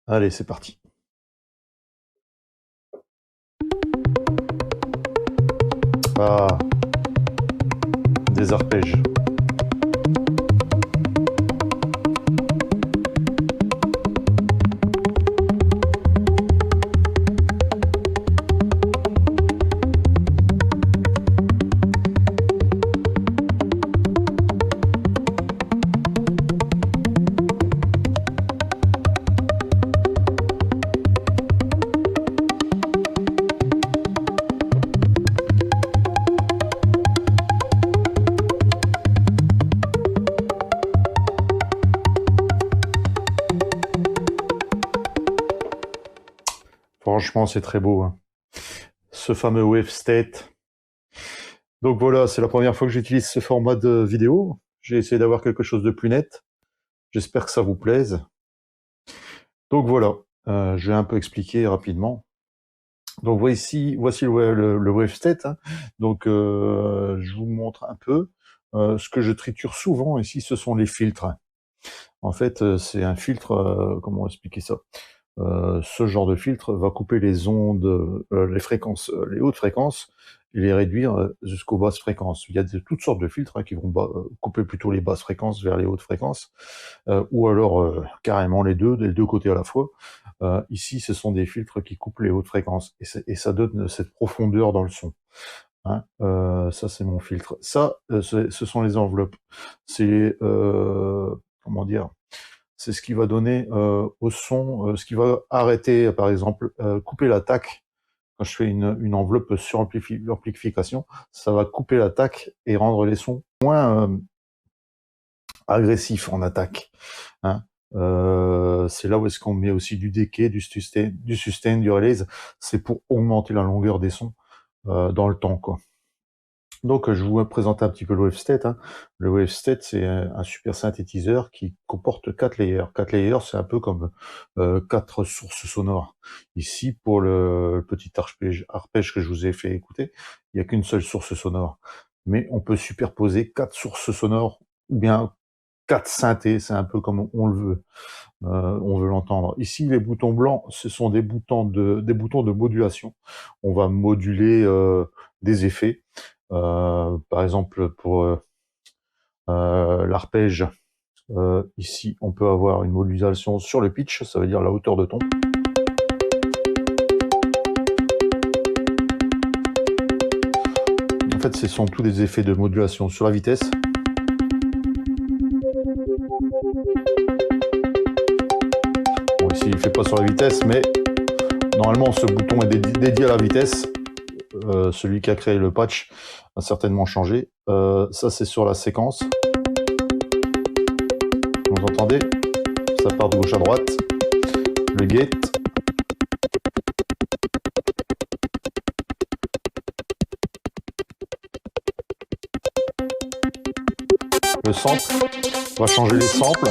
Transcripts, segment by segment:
Allez, c'est parti. Ah, des arpèges. Franchement, c'est très beau, hein. Ce fameux Wave State. Donc voilà, c'est la première fois que j'utilise ce format de vidéo. J'ai essayé d'avoir quelque chose de plus net. J'espère que ça vous plaise. Donc voilà, je vais un peu expliquer rapidement. Donc voici le Wave State, hein. Donc je vous montre un peu. Ce que je triture souvent ici, ce sont les filtres. En fait, c'est un filtre, comment expliquer ça? Ce genre de filtre va couper les ondes, les fréquences, les hautes fréquences, et les réduire jusqu'aux basses fréquences. Il y a toutes sortes de filtres, hein, qui vont couper plutôt les basses fréquences vers les hautes fréquences, ou alors carrément des deux côtés à la fois. Ici, ce sont des filtres qui coupent les hautes fréquences, et ça donne cette profondeur dans le son, hein. Ça, c'est mon filtre. Ça, ce sont les enveloppes. C'est, comment dire, c'est ce qui va donner au son, ce qui va arrêter, par exemple, couper l'attaque. Quand je fais une enveloppe sur amplification, ça va couper l'attaque et rendre les sons moins agressifs en attaque, hein. C'est là où est-ce qu'on met aussi du decay, du sustain, du release. C'est pour augmenter la longueur des sons dans le temps, quoi. Donc, je vous présente un petit peu le Wavestate, hein. Le Wavestate, c'est un super synthétiseur qui comporte 4 layers. 4 layers, c'est un peu comme 4 sources sonores. Ici, pour le petit arpège que je vous ai fait écouter, il n'y a qu'une seule source sonore. Mais on peut superposer 4 sources sonores, ou bien 4 synthés, c'est un peu comme on le veut. On veut l'entendre. Ici, les boutons blancs, ce sont des boutons de modulation. On va moduler des effets. Par exemple, pour l'arpège, ici, on peut avoir une modulation sur le pitch, ça veut dire la hauteur de ton. En fait, ce sont tous des effets de modulation sur la vitesse. Bon, ici, il ne fait pas sur la vitesse, mais normalement, ce bouton est dédié à la vitesse. Celui qui a créé le patch a certainement changé. Ça, c'est sur la séquence. Vous entendez? Ça part de gauche à droite. Le gate. Le sample. On va changer les samples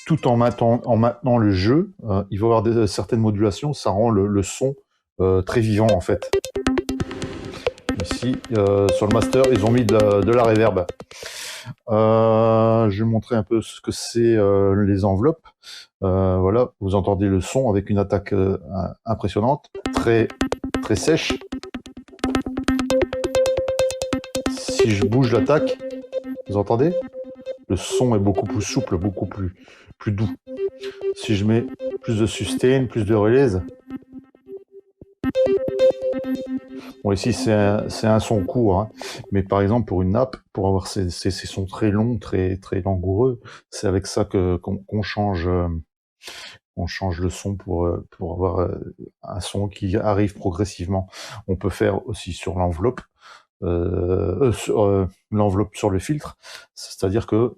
tout en maintenant le jeu. Il va y avoir certaines modulations, ça rend le son très vivant, en fait. Ici, sur le master, ils ont mis de la reverb. Je vais montrer un peu ce que c'est les enveloppes. Voilà, vous entendez le son avec une attaque impressionnante, très sèche. Si je bouge l'attaque, vous entendez? Le son est beaucoup plus souple, beaucoup plus doux. Si je mets plus de sustain, plus de release. Bon, ici, c'est un son court, hein. Mais par exemple, pour une nappe, pour avoir ces sons très longs, très langoureux, c'est avec ça qu'on change le son pour avoir un son qui arrive progressivement. On peut faire aussi sur l'enveloppe, l'enveloppe sur le filtre, c'est-à-dire que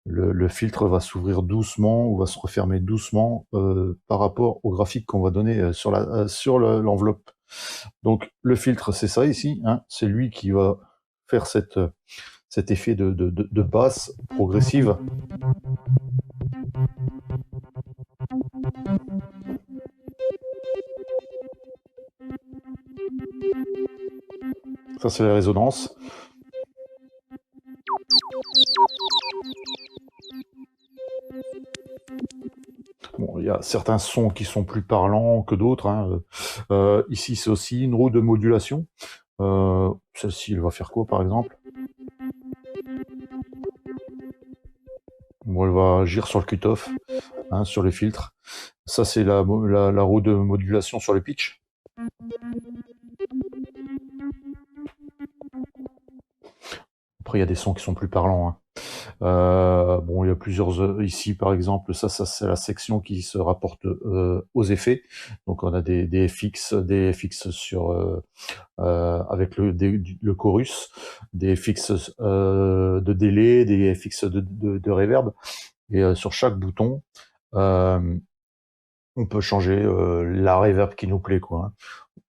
le filtre va s'ouvrir doucement ou va se refermer doucement par rapport au graphique qu'on va donner sur l'enveloppe. Donc le filtre, c'est ça ici, hein, c'est lui qui va faire cet effet de passe progressive. Ça, c'est la résonance. y a certains sons qui sont plus parlants que d'autres, hein. Ici, c'est aussi une roue de modulation. Celle-ci, elle va faire quoi, par exemple? Bon, elle va agir sur le cut-off, hein, sur les filtres. Ça, c'est la roue de modulation sur les pitchs. Après, il y a des sons qui sont plus parlants, hein. Bon, il y a plusieurs ici, par exemple, ça c'est la section qui se rapporte aux effets. Donc, on a des FX sur avec le chorus, des FX de délai, des FX de reverb. Et sur chaque bouton, on peut changer la reverb qui nous plaît, quoi, hein.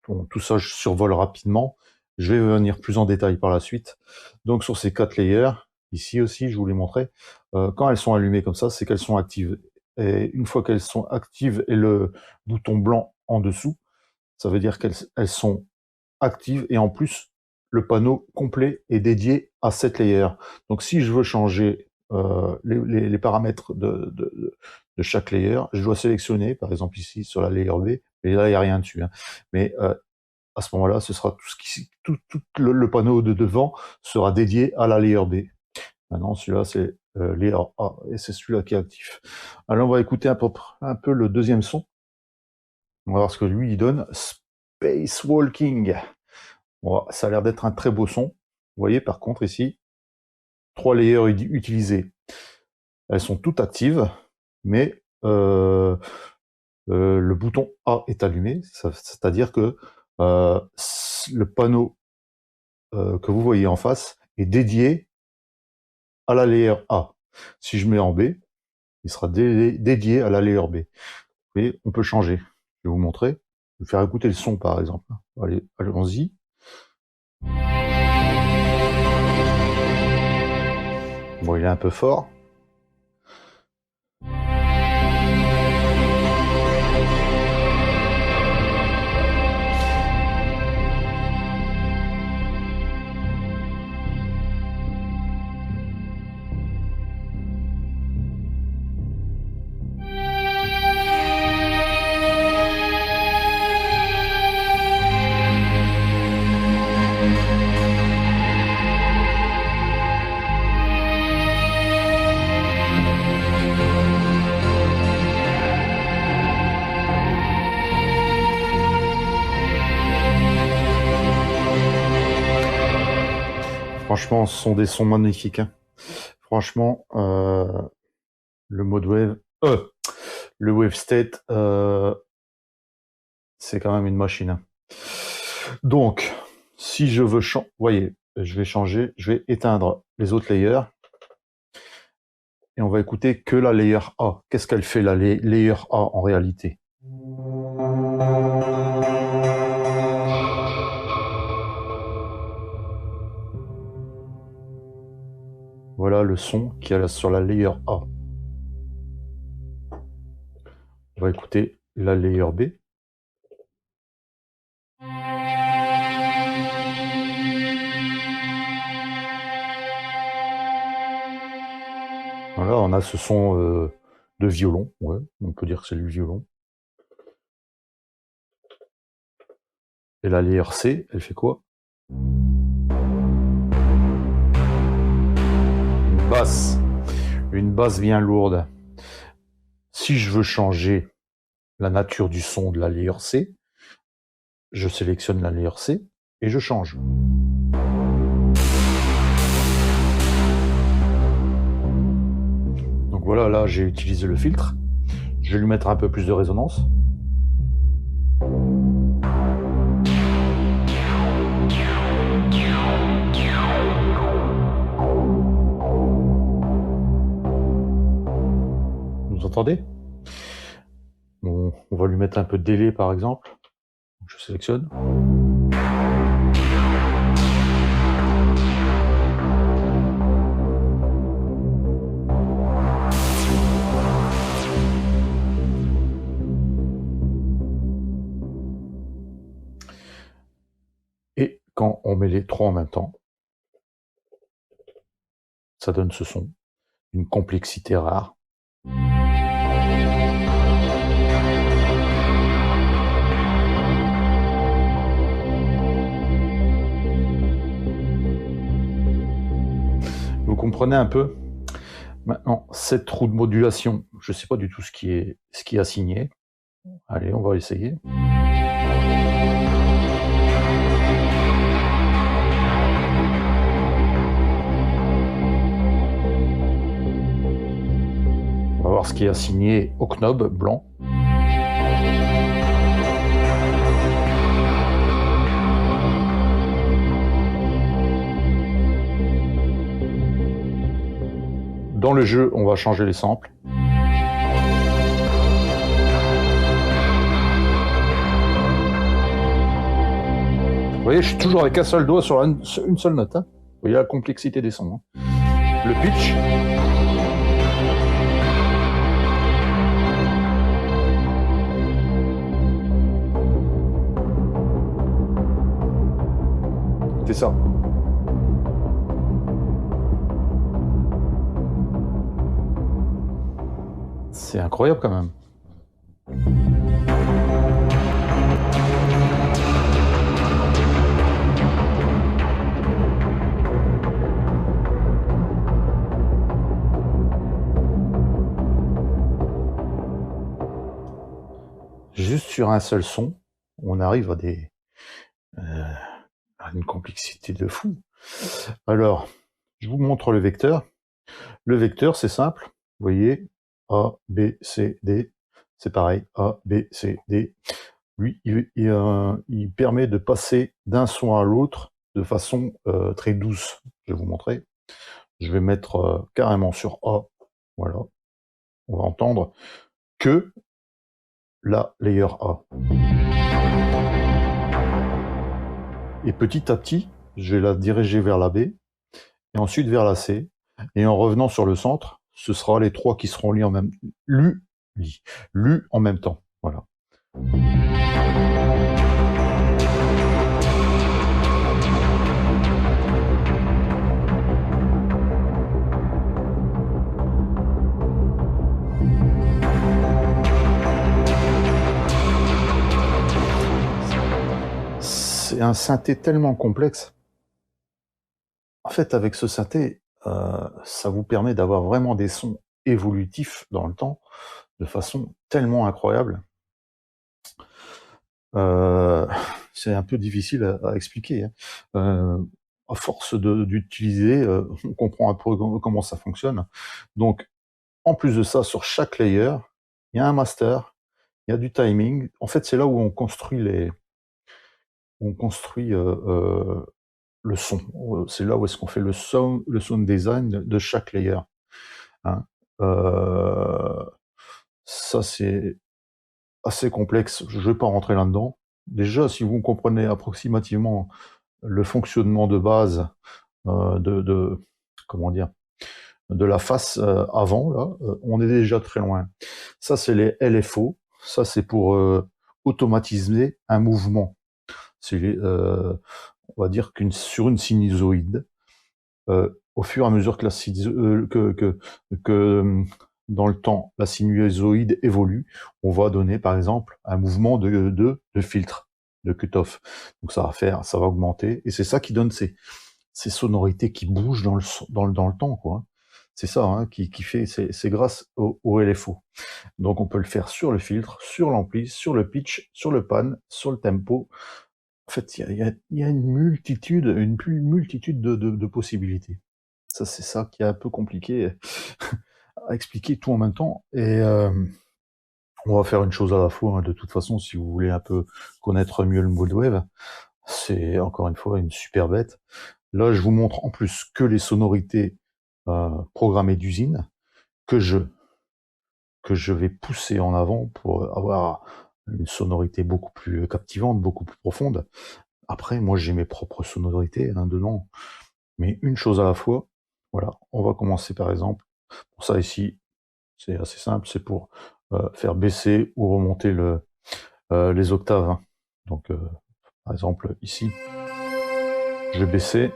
Bon, tout ça, je survole rapidement. Je vais venir plus en détail par la suite. Donc, sur ces 4 layers, ici aussi, je vous les montrais, quand elles sont allumées comme ça, c'est qu'elles sont actives. Et une fois qu'elles sont actives et le bouton blanc en dessous, ça veut dire qu'elles sont actives et en plus, le panneau complet est dédié à cette layer. Donc, si je veux changer les paramètres de chaque layer, je dois sélectionner, par exemple ici, sur la layer B, et là, il n'y a rien dessus, hein. Mais à ce moment-là, ce sera tout le panneau de devant sera dédié à la layer B. Maintenant, celui-là, c'est layer A, et c'est celui-là qui est actif. Alors, on va écouter un peu le deuxième son. On va voir ce que lui, il donne. Spacewalking. Bon, ça a l'air d'être un très beau son. Vous voyez, par contre, ici, 3 layers utilisés. Elles sont toutes actives, mais le bouton A est allumé, c'est-à-dire que le panneau que vous voyez en face est dédié à la layer A. Si je mets en B, il sera dédié à la layer B. Et on peut changer. Je vais vous montrer. Je vais faire écouter le son, par exemple. Allez, allons-y. Bon, il est un peu fort. Franchement, ce sont des sons magnifiques, hein. Franchement, le mode wave, le wave state, c'est quand même une machine, hein. Donc, si je veux changer, voyez, je vais changer, je vais éteindre les autres layers et on va écouter que la layer A. Qu'est-ce qu'elle fait, la layer A, en réalité? Voilà le son qu'il y a sur la layer A. On va écouter la layer B. Voilà, on a ce son de violon, ouais, on peut dire que c'est du violon. Et la layer C, elle fait quoi? Une basse bien lourde. Si je veux changer la nature du son de la layer C, je sélectionne la layer C et je change. Donc voilà, là j'ai utilisé le filtre. Je vais lui mettre un peu plus de résonance. Vous entendez? On va lui mettre un peu de délai par exemple. Je sélectionne. Et quand on met les trois en même temps, ça donne ce son, une complexité rare. comprenez un peu? Maintenant, cette roue de modulation, je ne sais pas du tout ce qui est assigné. Allez, on va essayer. On va voir ce qui est assigné au knob blanc. Dans le jeu, on va changer les samples. Vous voyez, je suis toujours avec un seul doigt sur une seule note. Hein. Vous voyez la complexité des sons. Hein. Le pitch. C'est ça. C'est incroyable quand même. Juste sur un seul son, on arrive à à une complexité de fou. Alors, je vous montre le vecteur. Le vecteur, c'est simple. Vous voyez, A, B, C, D. C'est pareil, A, B, C, D. Lui, il permet de passer d'un son à l'autre de façon très douce. Je vais vous montrer. Je vais mettre carrément sur A. Voilà. On va entendre que la layer A. Et petit à petit, je vais la diriger vers la B, et ensuite vers la C. Et en revenant sur le centre, ce sera les trois qui seront lus en même temps. Voilà. C'est un synthé tellement complexe. En fait, avec ce synthé, ça vous permet d'avoir vraiment des sons évolutifs dans le temps, de façon tellement incroyable. C'est un peu difficile à expliquer. Hein. À force d'utiliser, on comprend un peu comment ça fonctionne. Donc, en plus de ça, sur chaque layer, il y a un master, il y a du timing. En fait, c'est là où on construit le son. C'est là où est-ce qu'on fait le sound design de chaque layer. Hein. Ça, c'est assez complexe. Je ne vais pas rentrer là-dedans. Déjà, si vous comprenez approximativement le fonctionnement de base comment dire, de la face avant, là, on est déjà très loin. Ça, c'est les LFO. Ça, c'est pour automatiser un mouvement. C'est on va dire sur une sinusoïde, au fur et à mesure que dans le temps, la sinusoïde évolue, on va donner par exemple un mouvement de filtre, de cut-off. Donc ça va augmenter, et c'est ça qui donne ces sonorités qui bougent dans le temps, quoi. C'est ça hein, qui fait, c'est grâce au LFO. Donc on peut le faire sur le filtre, sur l'ampli, sur le pitch, sur le pan, sur le tempo. En fait, il y a une multitude de possibilités. Ça, c'est ça qui est un peu compliqué à expliquer tout en même temps. Et on va faire une chose à la fois. Hein. De toute façon, si vous voulez un peu connaître mieux le Moldwave, c'est encore une fois une super bête. Là, je vous montre en plus que les sonorités programmées d'usine que je vais pousser en avant pour avoir une sonorité beaucoup plus captivante, beaucoup plus profonde. Après, moi, j'ai mes propres sonorités hein, dedans, mais une chose à la fois. Voilà, on va commencer par exemple. Pour ça ici, c'est assez simple, c'est pour faire baisser ou remonter les octaves. Hein. Donc, par exemple, ici, je vais baisser.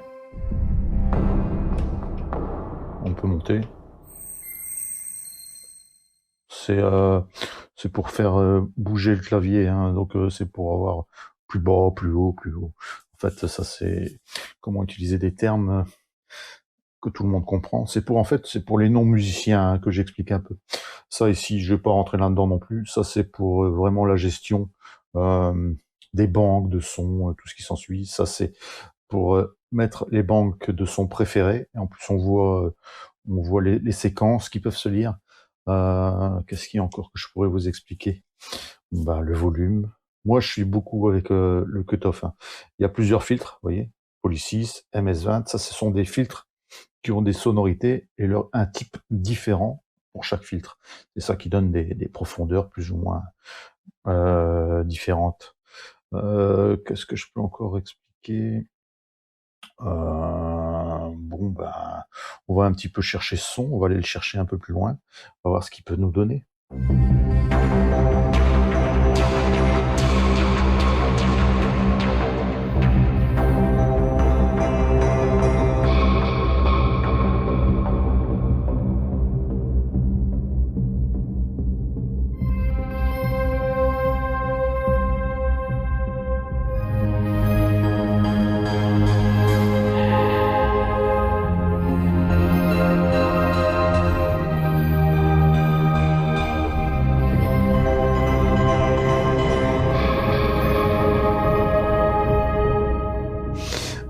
On peut monter. C'est pour faire bouger le clavier, hein, donc c'est pour avoir plus bas, plus haut, plus haut. En fait, ça c'est comment utiliser des termes que tout le monde comprend. C'est pour, en fait, c'est pour les non-musiciens, hein, que j'explique un peu. Ça ici, je vais pas rentrer là-dedans non plus. Ça, c'est pour vraiment la gestion euh, des banques de sons, tout ce qui s'ensuit. Ça, c'est pour mettre les banques de sons préférées. Et en plus, on voit les séquences qui peuvent se lire. Qu'est-ce qu'il y a encore que je pourrais vous expliquer? Bah, le volume. Moi, je suis beaucoup avec le cutoff, hein. Il y a plusieurs filtres, vous voyez. Polysys, MS20, ça, ce sont des filtres qui ont des sonorités et un type différent pour chaque filtre. C'est ça qui donne des profondeurs plus ou moins différentes. Qu'est-ce que je peux encore expliquer? Bon, ben, on va un petit peu chercher ce son, on va aller le chercher un peu plus loin, on va voir ce qu'il peut nous donner.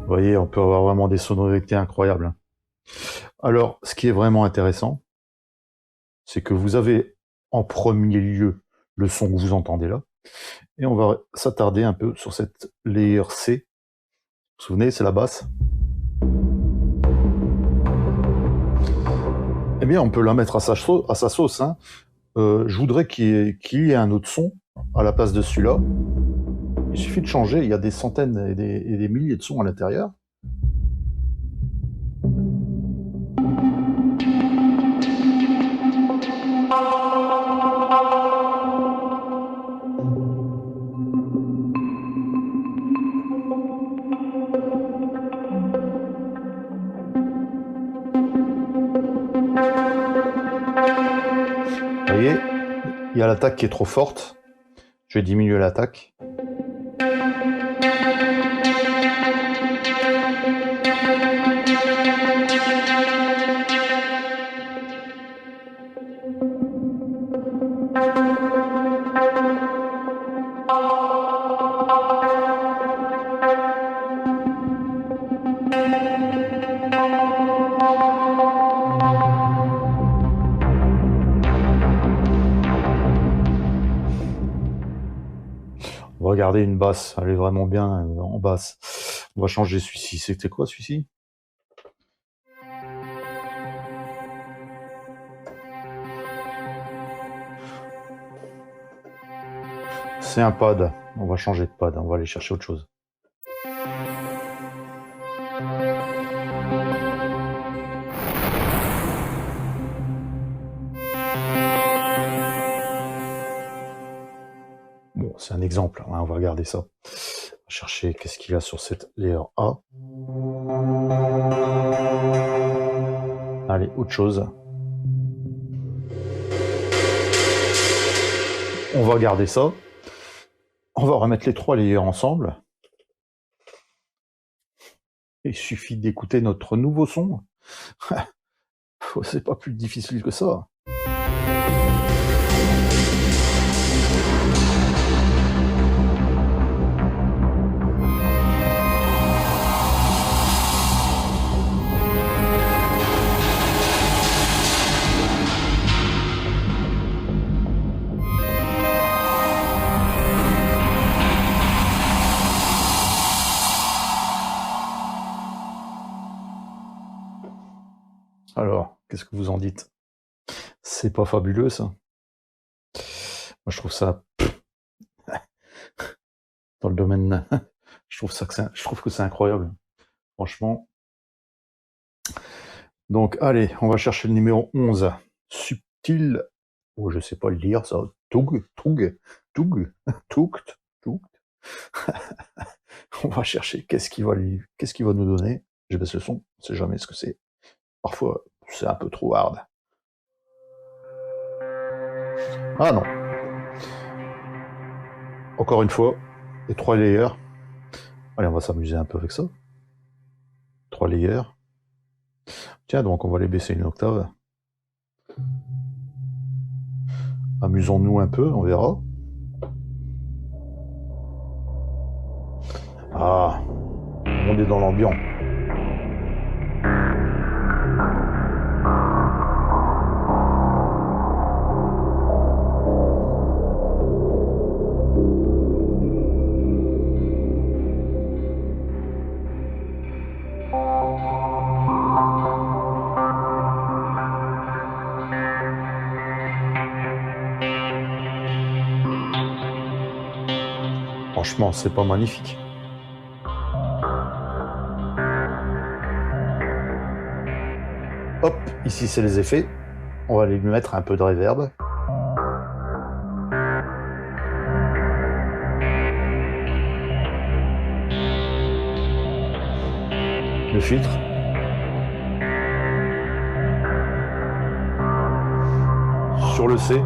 Vous voyez, on peut avoir vraiment des sonorités incroyables, hein. Alors, ce qui est vraiment intéressant, c'est que vous avez en premier lieu le son que vous entendez là, et on va s'attarder un peu sur cette layer C. Vous vous souvenez, c'est la basse. Eh bien, on peut la mettre à sa sauce, hein. Je voudrais qu'il y ait un autre son à la place de celui-là. Il suffit de changer, il y a des centaines et des milliers de sons à l'intérieur. Vous voyez, il y a l'attaque qui est trop forte. Je vais diminuer l'attaque. On va garder une basse, elle est vraiment bien en basse. On va changer celui-ci. C'était quoi celui-ci? C'est un pad. On va changer de pad, on va aller chercher autre chose. Bon, c'est un exemple, hein, on va regarder ça. On va chercher qu'est-ce qu'il y a sur cette layer A. Allez, autre chose. On va garder ça. On va remettre les trois layers ensemble. Il suffit d'écouter notre nouveau son. C'est pas plus difficile que ça. Alors, qu'est-ce que vous en dites? C'est pas fabuleux, ça? Moi, je trouve ça dans le domaine. Je trouve que c'est incroyable. Franchement. Donc, allez, on va chercher le numéro 11. Subtil. Oh, je sais pas le lire, ça. Toug. On va chercher qu'est-ce qu'il va nous donner. Je baisse le son, on sait jamais ce que c'est. Parfois, c'est un peu trop hard. Ah non. Encore une fois, les trois layers. Allez, on va s'amuser un peu avec ça. Trois layers. Tiens, donc on va les baisser une octave. Amusons-nous un peu, on verra. Ah, on est dans l'ambiance. Franchement, c'est pas magnifique. Hop, ici c'est les effets. On va lui mettre un peu de reverb. Le filtre. Sur le C.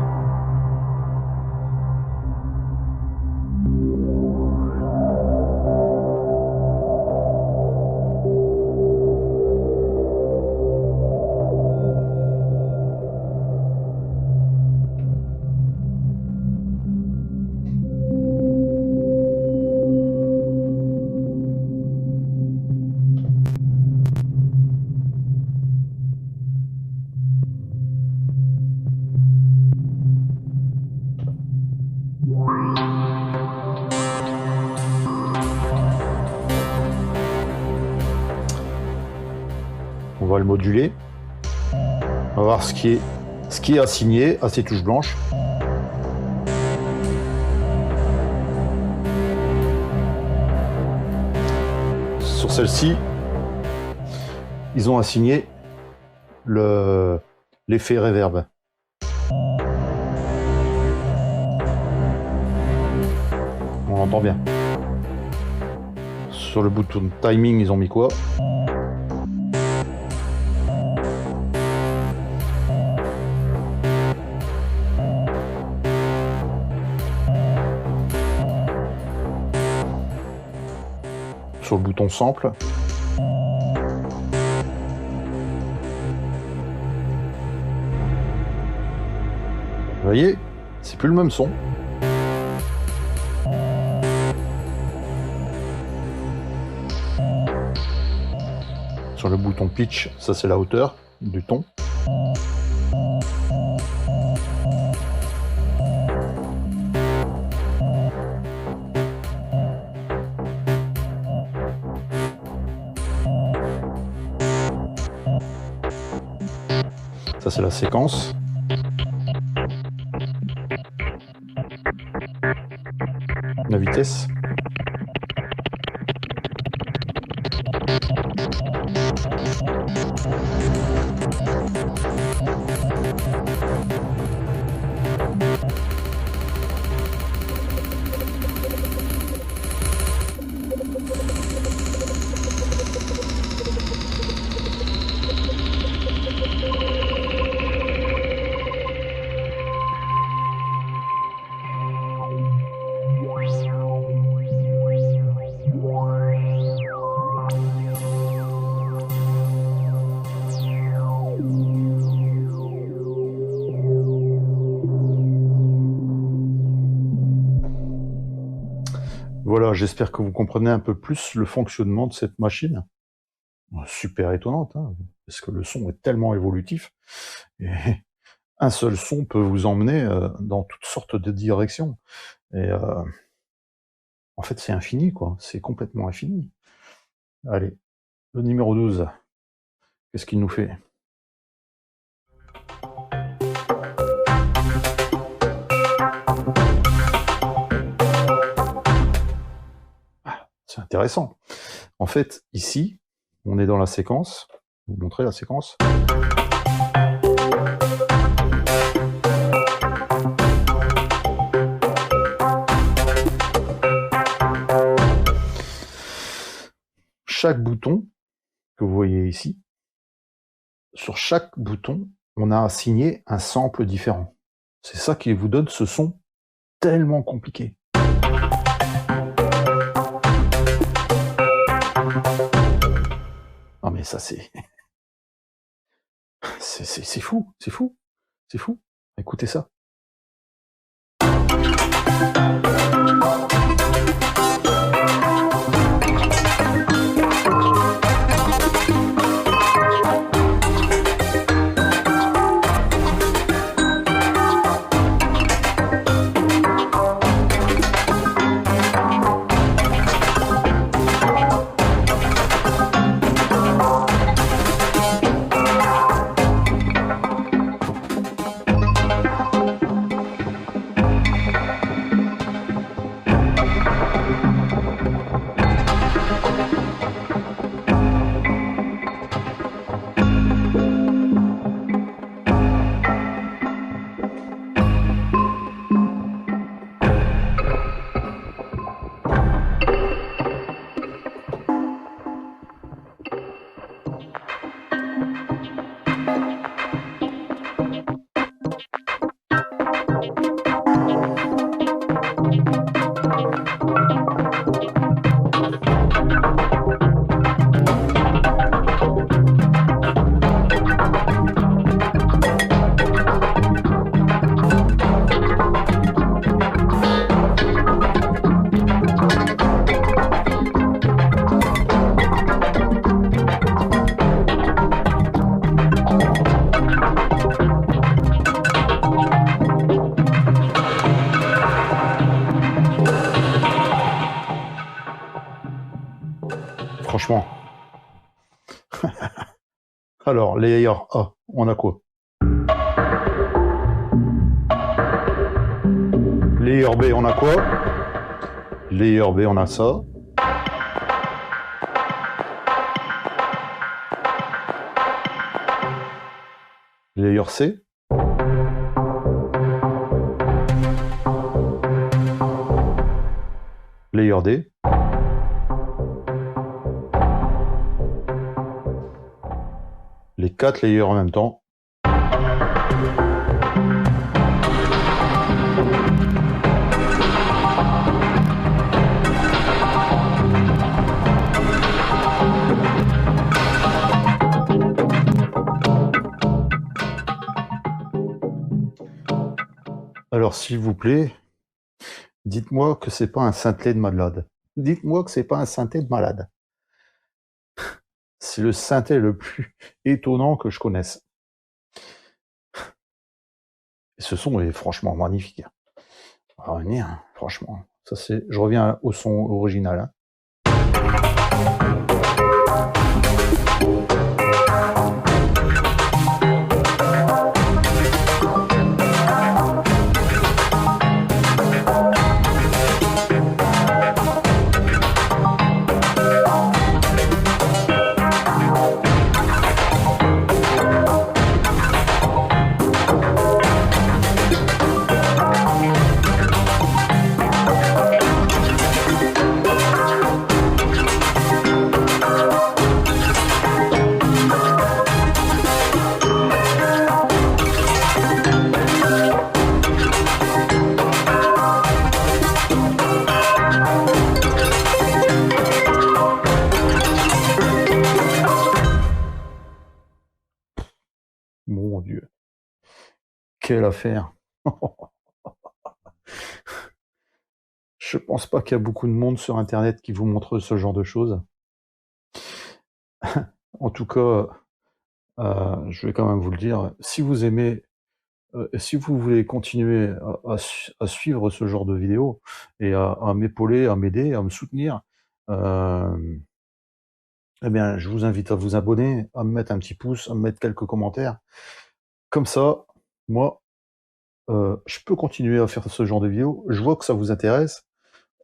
On va le moduler. On va voir ce qui est assigné à ces touches blanches. Sur celle-ci, ils ont assigné l'effet reverb. On entend bien. Sur le bouton de timing, ils ont mis quoi? Sur le bouton sample. Vous voyez, c'est plus le même son. Sur le bouton pitch, ça c'est la hauteur du ton. Ça c'est la séquence. La vitesse. Voilà, j'espère que vous comprenez un peu plus le fonctionnement de cette machine. Super étonnante, hein, parce que le son est tellement évolutif. Et un seul son peut vous emmener dans toutes sortes de directions. Et en fait, c'est infini, quoi. C'est complètement infini. Allez, le numéro 12. Qu'est-ce qu'il nous fait? C'est intéressant. En fait, ici, on est dans la séquence. Je vais vous montrer la séquence. Chaque bouton que vous voyez ici, sur chaque bouton, on a assigné un sample différent. C'est ça qui vous donne ce son tellement compliqué. Ah mais ça c'est C'est fou, c'est fou, c'est fou. Écoutez ça. Franchement. Alors, layer A, on a quoi? Layer B, on a quoi? Layer B, on a ça. Layer C. Layer D. Les 4 layers en même temps. Alors, s'il vous plaît, dites-moi que c'est pas un synthé de malade. Dites-moi que c'est pas un synthé de malade. C'est le synthé le plus étonnant que je connaisse. Et ce son est franchement magnifique. On va revenir, franchement. Ça, c'est. Je reviens au son original. Hein. Mon Dieu. Quelle affaire. Je pense pas qu'il y a beaucoup de monde sur Internet qui vous montre ce genre de choses. En tout cas, je vais quand même vous le dire, si vous aimez, si vous voulez continuer à suivre ce genre de vidéos et à m'épauler, à m'aider, à me soutenir, eh bien, je vous invite à vous abonner, à me mettre un petit pouce, à me mettre quelques commentaires. Comme ça, moi, je peux continuer à faire ce genre de vidéos. Je vois que ça vous intéresse,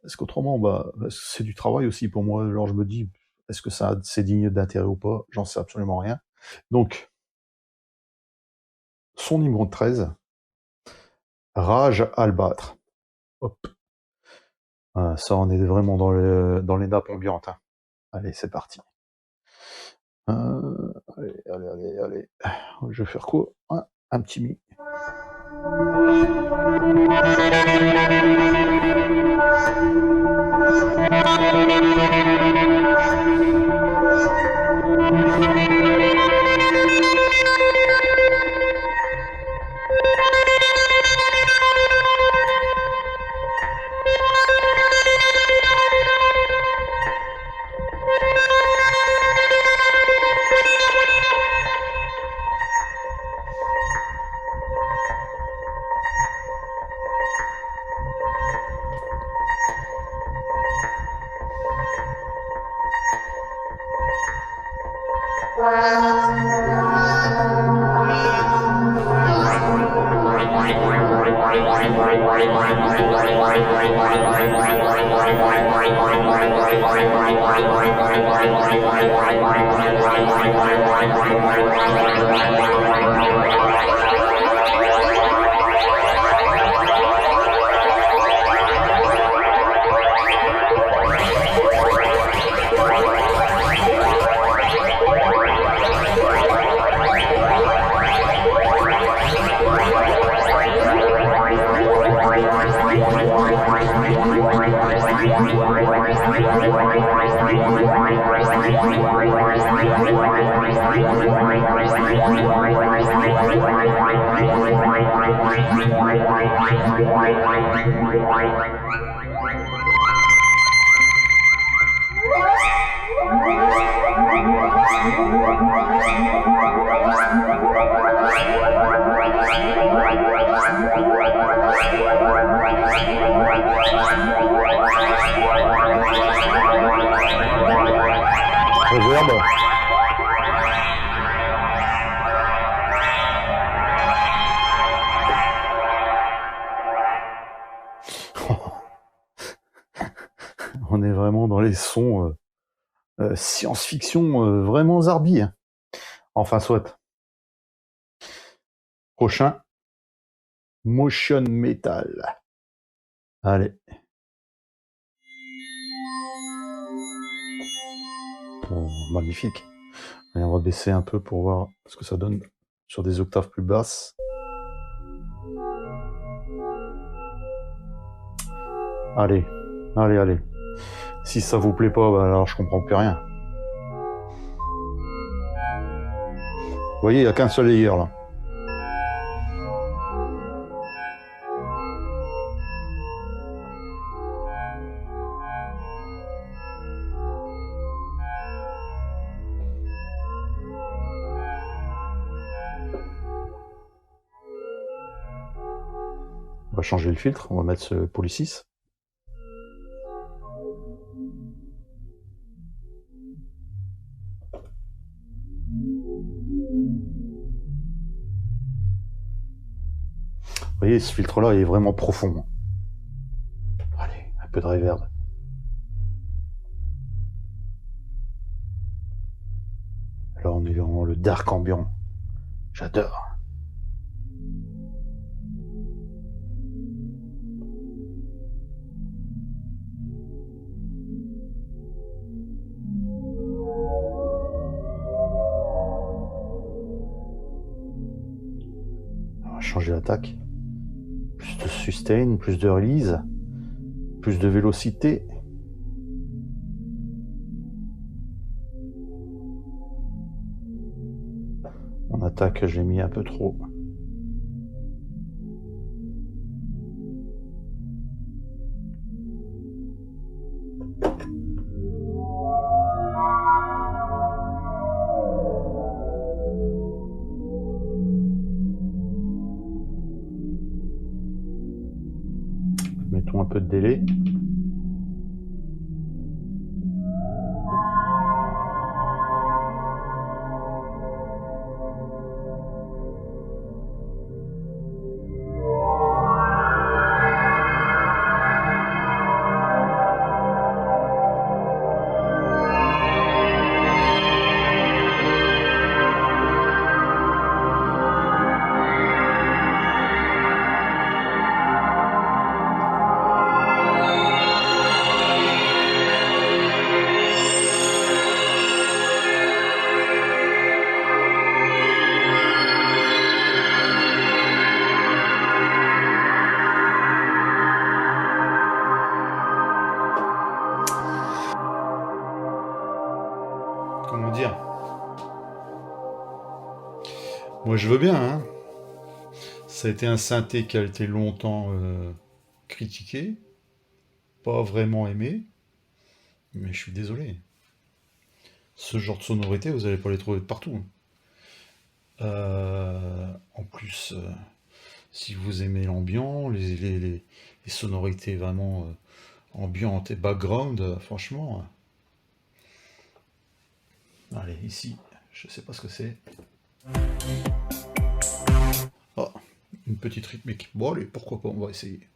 parce qu'autrement, bah, c'est du travail aussi pour moi. Alors je me dis, est-ce que c'est digne d'intérêt ou pas? J'en sais absolument rien. Donc, son numéro 13, Rage Albâtre. Hop. Ça, on est vraiment dans les nappes ambiantes. Hein. Allez, c'est parti. Allez. Je vais faire quoi? Un petit mi. Reverb. On est vraiment dans les sons science-fiction vraiment zarbi. Hein. Enfin, soit. Prochain. Motion Metal. Allez. Oh, magnifique. Allez, on va baisser un peu pour voir ce que ça donne sur des octaves plus basses. Allez, allez, allez. Si ça vous plaît pas, bah alors je comprends plus rien. Vous voyez, il n'y a qu'un seul layer là. On va changer le filtre, on va mettre ce Poly 6. Vous voyez, ce filtre-là est vraiment profond. Allez, un peu de reverb. Là, on est dans le dark ambiant. J'adore. On va changer l'attaque. Plus de sustain, plus de release, plus de vélocité. Mon attaque, j'ai mis un peu trop. Mettons un peu de délai. Comment dire? Moi je veux bien, hein. Ça a été un synthé qui a été longtemps critiqué, pas vraiment aimé, mais je suis désolé. Ce genre de sonorité, vous n'allez pas les trouver de partout. En plus, si vous aimez l'ambiant, les sonorités vraiment ambiantes et background, franchement. Allez, ici, Je sais pas ce que c'est. Ah, une petite rythmique. Bon allez, pourquoi pas, on va essayer.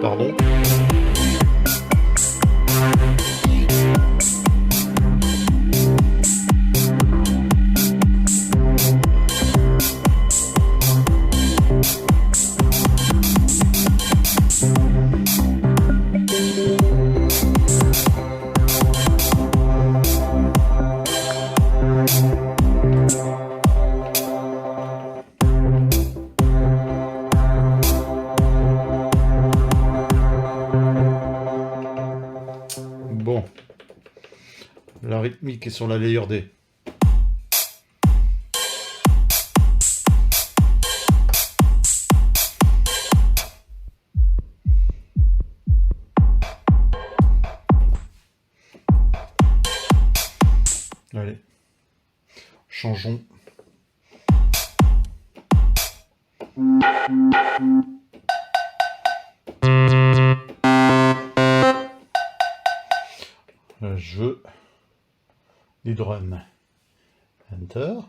Pardon. Bon, la rythmique est sur la layer D. Allez, changeons. Je veux des drums. Enter.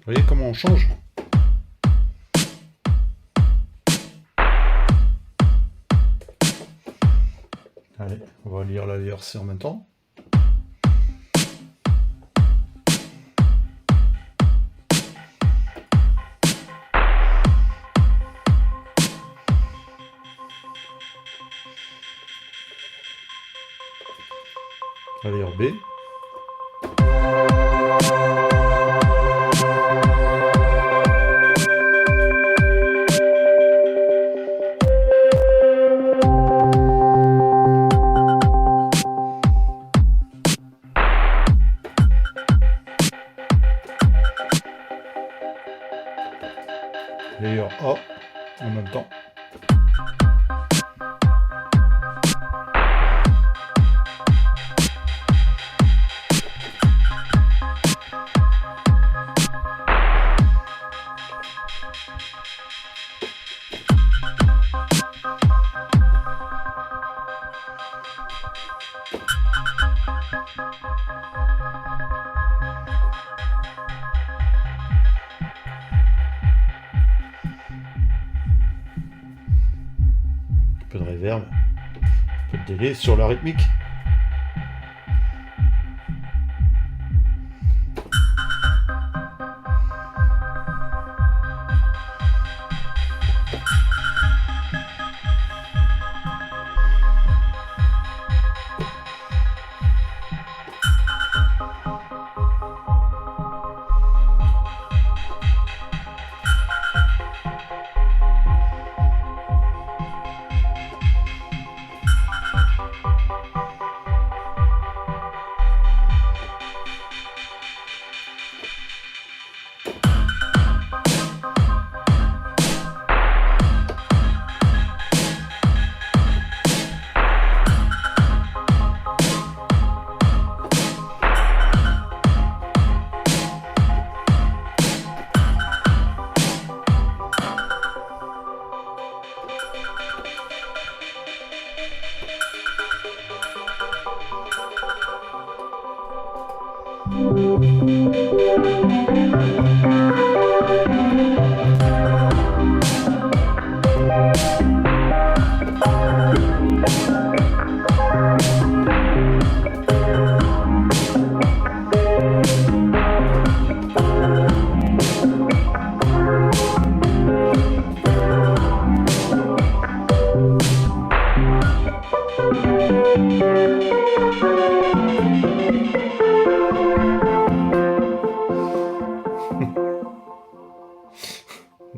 Vous voyez comment on change? Allez, on va lire la layer C en même temps. La layer B. Layer A en même temps. Un peu de reverb, un peu de délai sur la rythmique.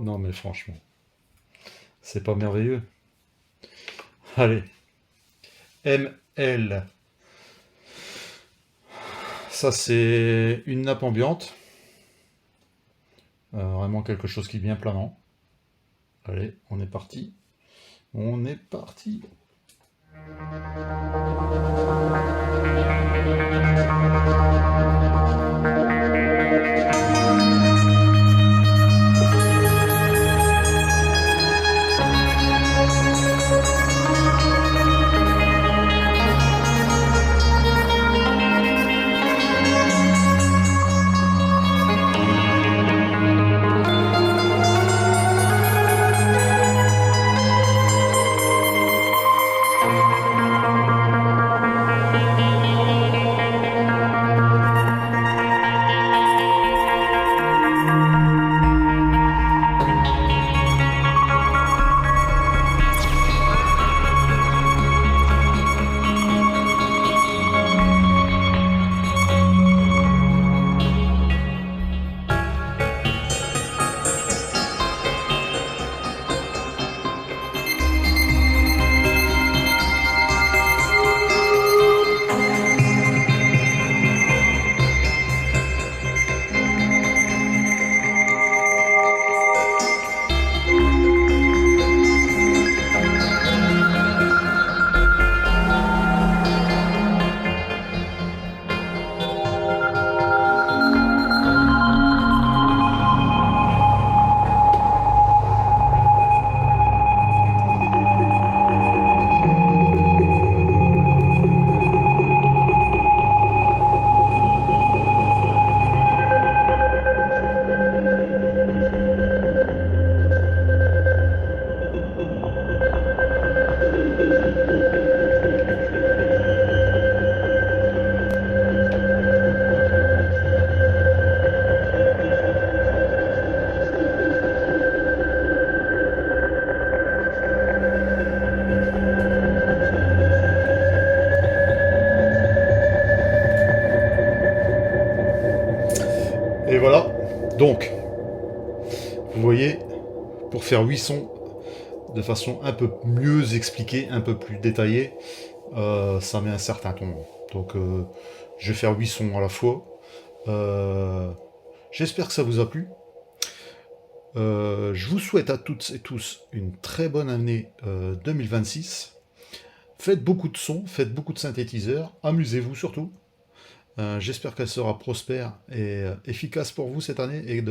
Non mais franchement, c'est pas merveilleux. Allez, ML. Ça c'est une nappe ambiante. Vraiment quelque chose qui est bien planant. Allez, on est parti. On est parti. Et voilà, donc, vous voyez, pour faire 8 sons de façon un peu mieux expliquée, un peu plus détaillée, ça met un certain temps. Donc, je vais faire 8 sons à la fois. J'espère que ça vous a plu. Je vous souhaite à toutes et tous une très bonne année 2026. Faites beaucoup de sons, faites beaucoup de synthétiseurs, amusez-vous surtout. J'espère qu'elle sera prospère et efficace pour vous cette année et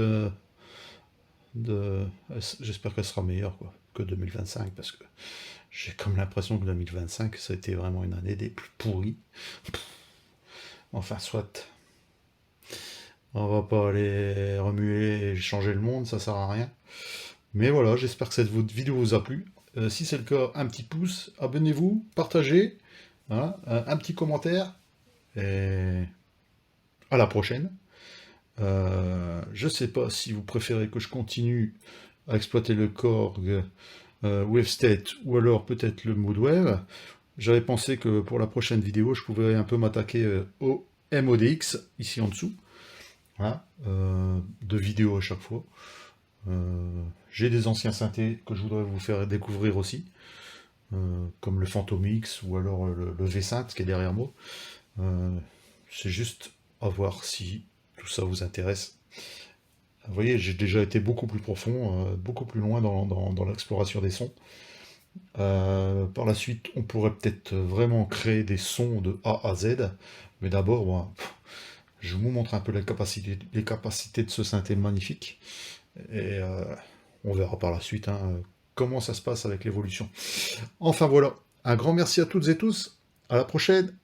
j'espère qu'elle sera meilleure quoi, que 2025 parce que j'ai comme l'impression que 2025 ça a été vraiment une année des plus pourries. Enfin soit, on va pas aller remuer et changer le monde, ça sert à rien. Mais voilà, j'espère que cette vidéo vous a plu. Si c'est le cas, un petit pouce, abonnez-vous, partagez, voilà, un petit commentaire. Et à la prochaine. Je sais pas si vous préférez que je continue à exploiter le Korg WaveState ou alors peut-être le Moodwave. J'avais pensé que pour la prochaine vidéo, je pouvais un peu m'attaquer au MODX, ici en dessous. Voilà, 2 vidéos à chaque fois. J'ai des anciens synthés que je voudrais vous faire découvrir aussi, comme le Phantom X ou alors le V-Synth qui est derrière moi. C'est juste à voir si tout ça vous intéresse. Vous voyez, j'ai déjà été beaucoup plus profond, beaucoup plus loin dans l'exploration des sons. Par la suite, on pourrait peut-être vraiment créer des sons de A à Z, mais d'abord, bon, je vous montre un peu les capacités de ce synthé magnifique, et on verra par la suite comment ça se passe avec l'évolution. Enfin voilà, un grand merci à toutes et tous, à la prochaine.